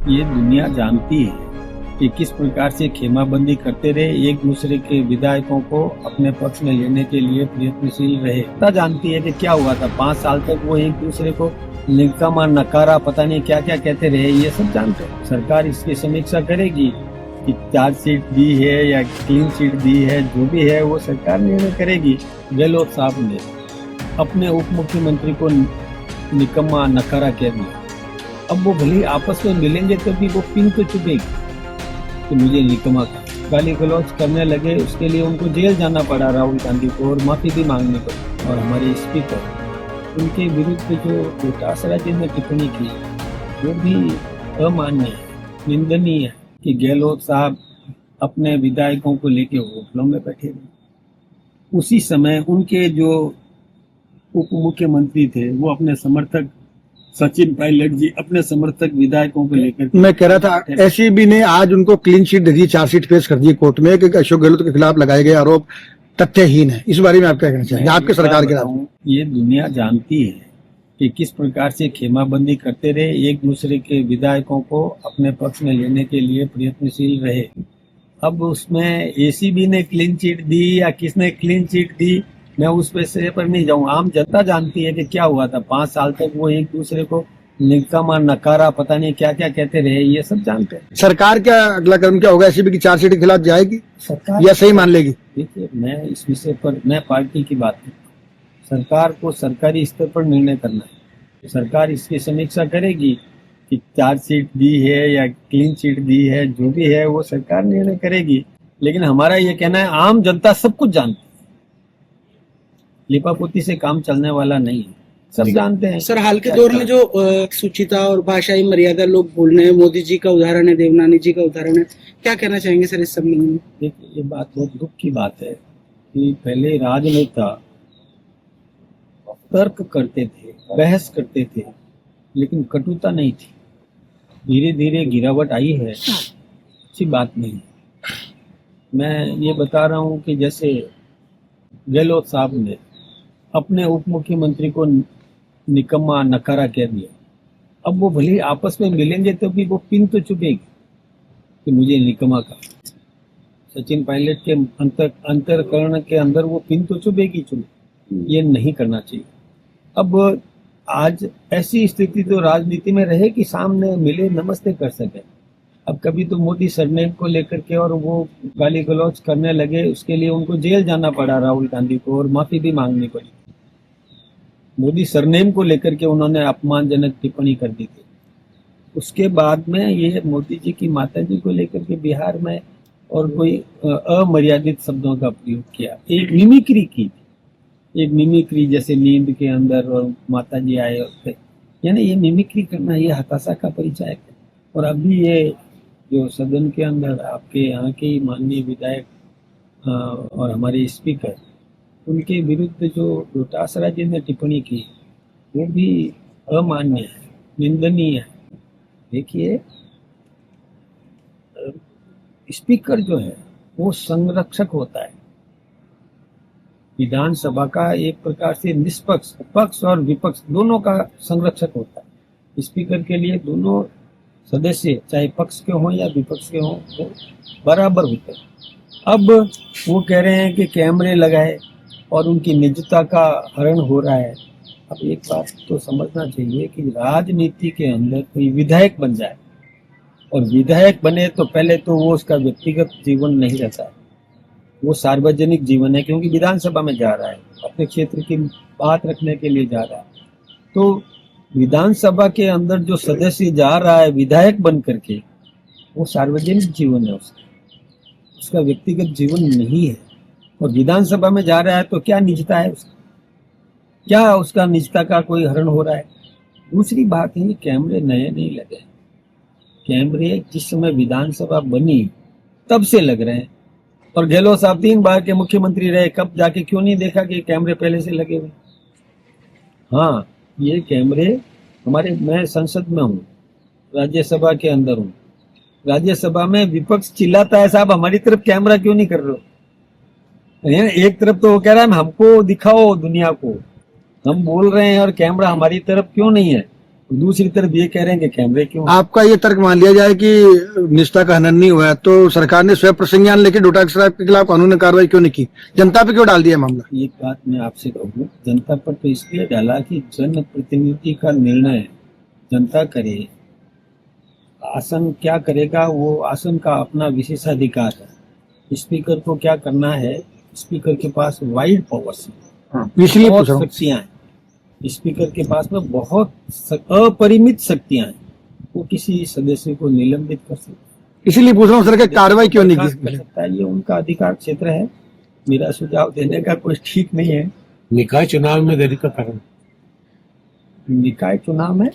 ये दुनिया जानती है कि किस प्रकार से खेमाबंदी करते रहे, एक दूसरे के विधायकों को अपने पक्ष में लेने के लिए प्रयत्नशील रहे। पता जानती है कि क्या हुआ था 5 साल तक वो एक दूसरे को निकम्मा, नकारा, पता नहीं क्या क्या कहते रहे, ये सब जानते हैं। सरकार इसकी समीक्षा करेगी कि चार्जशीट दी है या क्लीन चिट दी है, जो भी है वो सरकार निर्णय करेगी। गहलोत साहब ने अपने उप मुख्यमंत्री को निकम्मा, नकारा कह दिया। अब वो भले आपस में मिलेंगे तो भी वो पिन तो चुभेगी कि मुझे निकम्मा का गाली गलौज करने लगे। उसके लिए उनको जेल जाना पड़ा राहुल गांधी को, और माफी भी मांगनी पड़ी। और हमारे स्पीकर, उनके विरुद्ध जो डोटासरा जी ने टिप्पणी की वो भी अमान्य है, निंदनीय है कि गहलोत साहब अपने विधायकों को लेके होटलों में बैठे रहे। उसी समय उनके जो उप मुख्यमंत्री थे वो अपने समर्थक सचिन पायलट जी अपने समर्थक विधायकों को लेकर, मैं कह रहा था एसीबी ने आज उनको क्लीन चिट दे दी, चार्जशीट पेश कर दी कोर्ट में कि अशोक गहलोत के खिलाफ लगाए गए आरोप तथ्यहीन है। इस बारे में आप क्या कहना चाहेंगे आपके सरकार के खिलाफ? ये दुनिया जानती है कि किस प्रकार से खेमाबंदी करते रहे, एक दूसरे के विधायकों को अपने पक्ष में लेने के लिए प्रयत्नशील रहे। अब उसमें एसीबी ने क्लीन चिट दी या किसने क्लीन चिट दी, मैं उस पैसे पर नहीं जाऊं। आम जनता जानती है कि क्या हुआ था 5 साल तक वो एक दूसरे को निकम्मा, नकारा, पता नहीं क्या क्या कहते रहे, ये सब जानते हैं। सरकार क्या अगला कदम क्या होगा? एसीबी की चार्जशीट के खिलाफ जाएगी सरकार या सही मान लेगी? देखिए, मैं इस विषय पर, मैं पार्टी की बात करता हूं। सरकार को सरकारी स्तर पर निर्णय करना है। सरकार इसकी समीक्षा करेगी कि चार्जशीट दी है या क्लीन चिट दी है, जो भी है वो सरकार निर्णय करेगी। लेकिन हमारा ये कहना है, आम जनता सब कुछ जानती है, लिपापोती से काम चलने वाला नहीं है, सब जानते हैं। सर, हाल के दौर में जो सुचिता और भाषाई मर्यादा लोग बोल रहे हैं, मोदी जी का उदाहरण है, देवनानी जी का उदाहरण है, क्या कहना चाहेंगे सर इस संबंध में? देखिए, ये बात बहुत दुख की बात है कि पहले राजनेता तर्क करते थे, बहस करते थे, लेकिन कटुता नहीं थी। धीरे धीरे गिरावट आई है, अच्छी बात नहीं। मैं ये बता रहा हूँ कि जैसे गहलोत साहब ने अपने उप मुख्यमंत्री को निकम्मा, नकारा कह दिया। अब वो भले आपस में मिलेंगे तो भी वो पिन तो चुभेगी कि मुझे निकम्मा का। सचिन पायलट के अंतरकरण के अंदर वो पिन तो चुभेगी। ये नहीं करना चाहिए। अब आज ऐसी स्थिति तो राजनीति में रहे कि सामने मिले, नमस्ते कर सके। अब कभी तो मोदी सरनेम को लेकर के और वो गाली गलौज करने लगे, उसके लिए उनको जेल जाना पड़ा राहुल गांधी को, और माफी भी मांगनी पड़ी। मोदी सरनेम को लेकर के उन्होंने अपमानजनक टिप्पणी कर दी थी। उसके बाद में ये मोदी जी की माता जी को लेकर के बिहार में और कोई अमर्यादित शब्दों का प्रयोग किया, एक मिमिक्री की, एक मिमिक्री जैसे नींद के अंदर और माता जी आए और, यानी ये मिमिक्री करना ये हताशा का परिचय है। और अभी ये जो सदन के अंदर आपके यहाँ के माननीय विधायक और हमारे स्पीकर, उनके विरुद्ध जो डोटासरा जी ने टिप्पणी की वो भी अमान्य है, निंदनीय है। देखिए, स्पीकर जो है वो संरक्षक होता है विधानसभा का, एक प्रकार से निष्पक्ष, पक्ष और विपक्ष दोनों का संरक्षक होता है। स्पीकर के लिए दोनों सदस्य चाहे पक्ष के हों या विपक्ष के हों वो बराबर होते हैं। अब वो कह रहे हैं कि कैमरे लगाए और उनकी निजता का हरण हो रहा है। अब एक बात तो समझना चाहिए कि राजनीति के अंदर कोई विधायक बन जाए, और विधायक बने तो पहले तो वो उसका व्यक्तिगत जीवन नहीं रहता है, वो सार्वजनिक जीवन है, क्योंकि विधानसभा में जा रहा है, अपने क्षेत्र की बात रखने के लिए जा रहा है। तो विधानसभा के अंदर जो सदस्य जा रहा है विधायक बन करके, वो सार्वजनिक जीवन है, उसका व्यक्तिगत जीवन नहीं है। और विधानसभा में जा रहा है तो क्या निजता है उसका, क्या उसका निजता का कोई हरण हो रहा है? दूसरी बात है, कैमरे नए नहीं लगे, कैमरे जिस समय विधानसभा बनी तब से लग रहे हैं। और गहलोत साहब 3 बार के मुख्यमंत्री रहे, कब जाके क्यों नहीं देखा कि कैमरे पहले से लगे हुए? हाँ, ये कैमरे हमारे, मैं संसद में हूँ, राज्यसभा के अंदर हूँ, राज्यसभा में विपक्ष चिल्लाता है, साहब हमारी तरफ कैमरा क्यों नहीं कर रहे हो? एक तरफ तो वो कह रहा है हमको दिखाओ दुनिया को, हम बोल रहे हैं और कैमरा हमारी तरफ क्यों नहीं है। दूसरी तरफ ये कह रहे हैं कि कैमरे क्यों। आपका ये तर्क मान लिया जाए कि निष्ठा का हनन नहीं हुआ है, तो सरकार ने स्वयं प्रसंज्ञान लेकर डोटाक्स साहब के खिलाफ कानूनी कार्रवाई क्यों नहीं की, जनता पे क्यों डाल दिया मामला? एक बात मैं आपसे कहूँ, जनता पर तो इसलिए डाला कि जन प्रतिनिधि का निर्णय जनता करे, आसन क्या करेगा वो आसन का अपना विशेषाधिकार है। स्पीकर को क्या करना है, स्पीकर के पास वाइड पावर्स है, इसलिए बहुत पूछ रहा हूँ। शक्तियां हैं स्पीकर के पास में, बहुत अपरिमित शक्तियां हैं। वो किसी सदस्य को निलंबित कर सकते हैं, इसीलिए पूछ रहा हूँ सर कि कार्रवाई क्यों नहीं बर्खास्त कर की? सकता है, ये उनका अधिकार क्षेत्र है। मेरा सुझाव देने का कुछ ठीक नहीं है। निकाय चुनाव में देरी का कारण निकाय चुनाव में